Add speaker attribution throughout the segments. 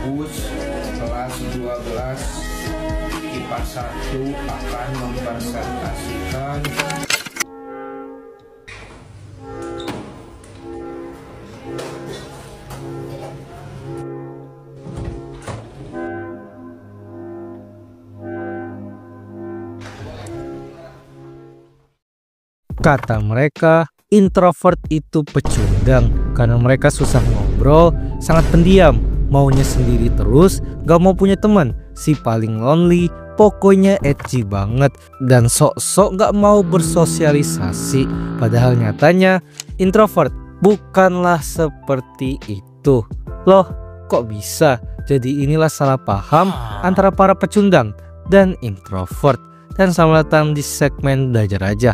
Speaker 1: kampus kelas 12 IPA 1 akan mempresentasikan
Speaker 2: kata mereka, introvert itu pecundang karena mereka susah ngobrol, sangat pendiam, maunya sendiri terus, gak mau punya teman, si paling lonely, pokoknya edgy banget dan sok-sok gak mau bersosialisasi. Padahal nyatanya introvert bukanlah seperti itu. Loh, kok bisa? Jadi inilah salah paham antara para pecundang dan introvert. Dan selamat datang di segmen Belajar Aja.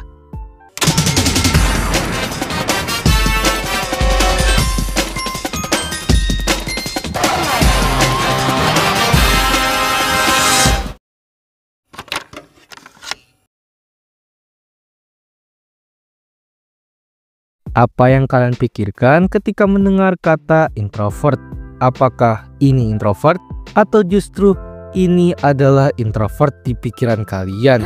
Speaker 2: Apa yang kalian pikirkan ketika mendengar kata introvert? Apakah ini introvert atau justru ini adalah introvert di pikiran kalian?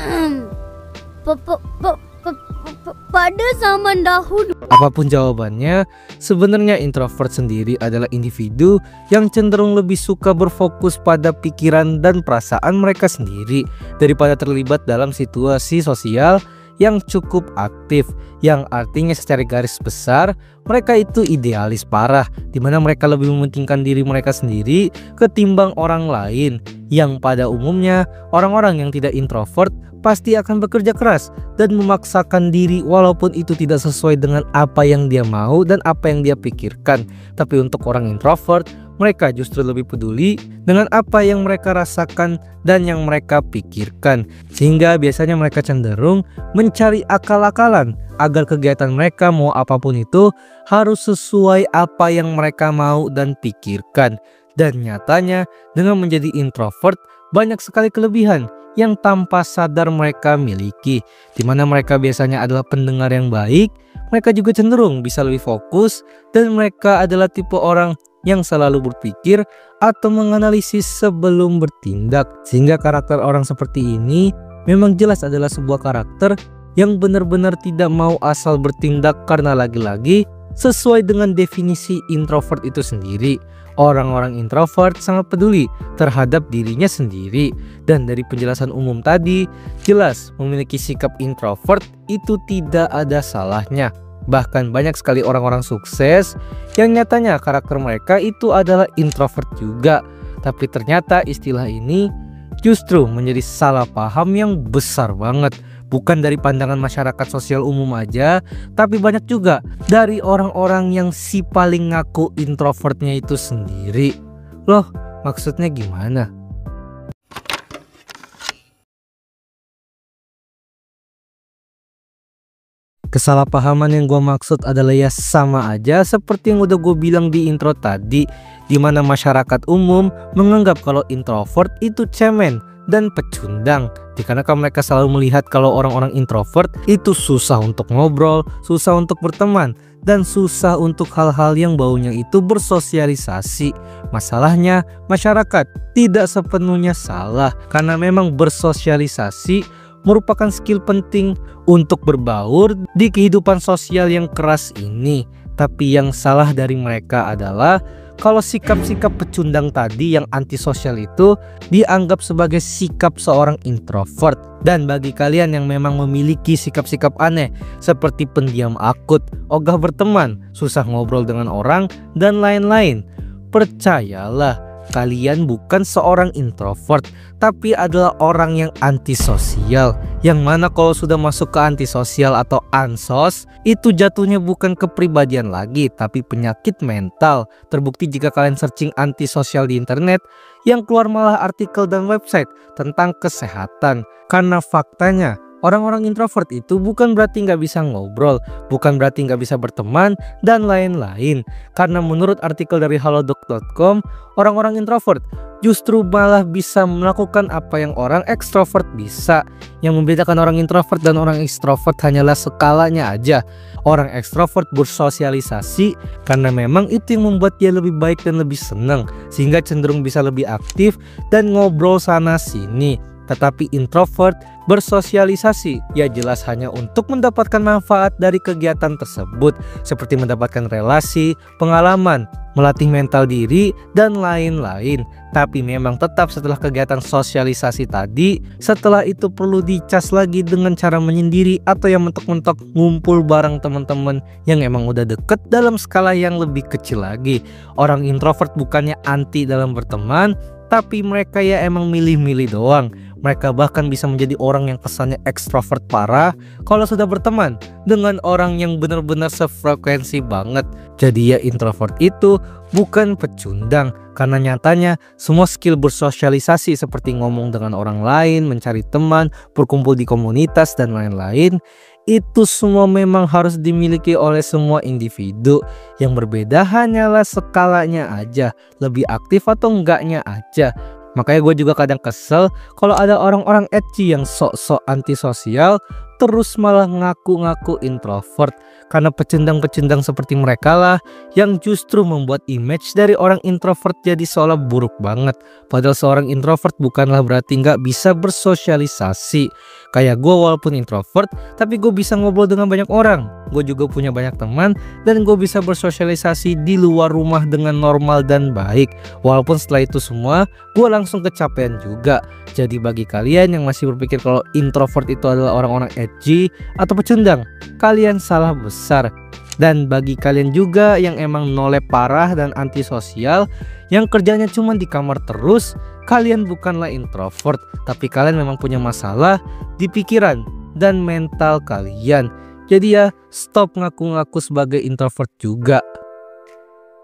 Speaker 3: Pada zaman dahulu.
Speaker 2: Apapun jawabannya, sebenarnya introvert sendiri adalah individu yang cenderung lebih suka berfokus pada pikiran dan perasaan mereka sendiri daripada terlibat dalam situasi sosial yang cukup aktif, yang artinya secara garis besar mereka itu idealis parah, dimana mereka lebih mementingkan diri mereka sendiri ketimbang orang lain. Yang pada umumnya orang-orang yang tidak introvert pasti akan bekerja keras dan memaksakan diri walaupun itu tidak sesuai dengan apa yang dia mau dan apa yang dia pikirkan. Tapi untuk orang introvert, mereka justru lebih peduli dengan apa yang mereka rasakan dan yang mereka pikirkan. Sehingga biasanya mereka cenderung mencari akal-akalan agar kegiatan mereka mau apapun itu harus sesuai apa yang mereka mau dan pikirkan. Dan nyatanya dengan menjadi introvert banyak sekali kelebihan yang tanpa sadar mereka miliki, dimana mereka biasanya adalah pendengar yang baik, mereka juga cenderung bisa lebih fokus, dan mereka adalah tipe orang yang selalu berpikir atau menganalisis sebelum bertindak. Sehingga karakter orang seperti ini memang jelas adalah sebuah karakter yang benar-benar tidak mau asal bertindak, karena lagi-lagi sesuai dengan definisi introvert itu sendiri. Orang-orang introvert sangat peduli terhadap dirinya sendiri. Dan dari penjelasan umum tadi, jelas memiliki sikap introvert itu tidak ada salahnya. Bahkan banyak sekali orang-orang sukses yang nyatanya karakter mereka itu adalah introvert juga. Tapi ternyata istilah ini justru menjadi salah paham yang besar banget. Bukan dari pandangan masyarakat sosial umum aja, tapi banyak juga dari orang-orang yang si paling ngaku introvertnya itu sendiri. Loh, maksudnya gimana? Kesalahpahaman yang gue maksud adalah ya sama aja seperti yang udah gue bilang di intro tadi, dimana masyarakat umum menganggap kalau introvert itu cemen dan pecundang, dikarenakan mereka selalu melihat kalau orang-orang introvert itu susah untuk ngobrol, susah untuk berteman, dan susah untuk hal-hal yang baunya itu bersosialisasi. Masalahnya masyarakat tidak sepenuhnya salah, karena memang bersosialisasi merupakan skill penting untuk berbaur di kehidupan sosial yang keras ini. Tapi yang salah dari mereka adalah kalau sikap-sikap pecundang tadi yang antisosial itu dianggap sebagai sikap seorang introvert. Dan bagi kalian yang memang memiliki sikap-sikap aneh seperti pendiam akut, ogah berteman, susah ngobrol dengan orang, dan lain-lain, percayalah, kalian bukan seorang introvert, tapi adalah orang yang antisosial. Yang mana kalau sudah masuk ke antisosial atau ansos, itu jatuhnya bukan kepribadian lagi, tapi penyakit mental. Terbukti jika kalian searching antisosial di internet, yang keluar malah artikel dan website tentang kesehatan. Karena faktanya orang-orang introvert itu bukan berarti nggak bisa ngobrol, bukan berarti nggak bisa berteman, dan lain-lain. Karena menurut artikel dari halodoc.com, orang-orang introvert justru malah bisa melakukan apa yang orang ekstrovert bisa. Yang membedakan orang introvert dan orang ekstrovert hanyalah skalanya aja. Orang ekstrovert bersosialisasi karena memang itu yang membuat dia lebih baik dan lebih senang, sehingga cenderung bisa lebih aktif dan ngobrol sana sini. Tetapi introvert bersosialisasi ya jelas hanya untuk mendapatkan manfaat dari kegiatan tersebut, seperti mendapatkan relasi, pengalaman, melatih mental diri, dan lain-lain. Tapi memang tetap setelah kegiatan sosialisasi tadi, setelah itu perlu dicas lagi dengan cara menyendiri atau yang mentok-mentok ngumpul bareng teman-teman yang emang udah deket dalam skala yang lebih kecil lagi. Orang introvert bukannya anti dalam berteman, tapi mereka ya emang milih-milih doang. Mereka bahkan bisa menjadi orang yang kesannya ekstrovert parah kalau sudah berteman dengan orang yang benar-benar sefrekuensi banget. Jadi ya introvert itu bukan pecundang, karena nyatanya semua skill bersosialisasi seperti ngomong dengan orang lain, mencari teman, berkumpul di komunitas, dan lain-lain, itu semua memang harus dimiliki oleh semua individu. Yang berbeda hanyalah skalanya aja, lebih aktif atau enggaknya aja. Makanya gue juga kadang kesel kalau ada orang-orang edgy yang sok-sok antisosial terus malah ngaku-ngaku introvert. Karena pecundang-pecundang seperti mereka lah yang justru membuat image dari orang introvert jadi seolah buruk banget. Padahal seorang introvert bukanlah berarti nggak bisa bersosialisasi. Kayak gue walaupun introvert, tapi gue bisa ngobrol dengan banyak orang. Gue juga punya banyak teman dan gue bisa bersosialisasi di luar rumah dengan normal dan baik. Walaupun setelah itu semua gue langsung kecapean juga. Jadi bagi kalian yang masih berpikir kalau introvert itu adalah orang-orang edgy atau pecundang, kalian salah besar. Dan bagi kalian juga yang emang nolep parah dan antisosial, yang kerjanya cuma di kamar terus, kalian bukanlah introvert, tapi kalian memang punya masalah di pikiran dan mental kalian. Jadi ya stop ngaku-ngaku sebagai introvert juga.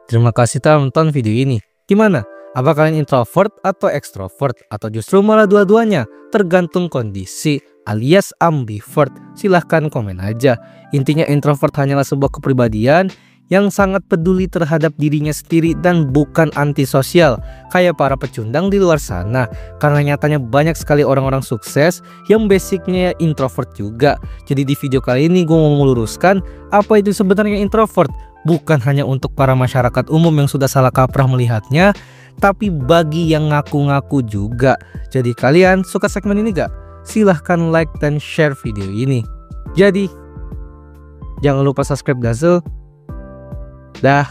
Speaker 2: Terima kasih telah menonton video ini. Gimana? Apa kalian introvert atau ekstrovert? Atau justru malah dua-duanya? Tergantung kondisi alias ambivert. Silahkan komen aja. Intinya introvert hanyalah sebuah kepribadian yang sangat peduli terhadap dirinya sendiri dan bukan antisosial kayak para pecundang di luar sana. Karena nyatanya banyak sekali orang-orang sukses yang basicnya introvert juga. Jadi di video kali ini gue mau meluruskan apa itu sebenarnya introvert. Bukan hanya untuk para masyarakat umum yang sudah salah kaprah melihatnya, tapi bagi yang ngaku-ngaku juga. Jadi kalian suka segmen ini gak? Silahkan like dan share video ini. Jadi jangan lupa subscribe Dazzle. Dah.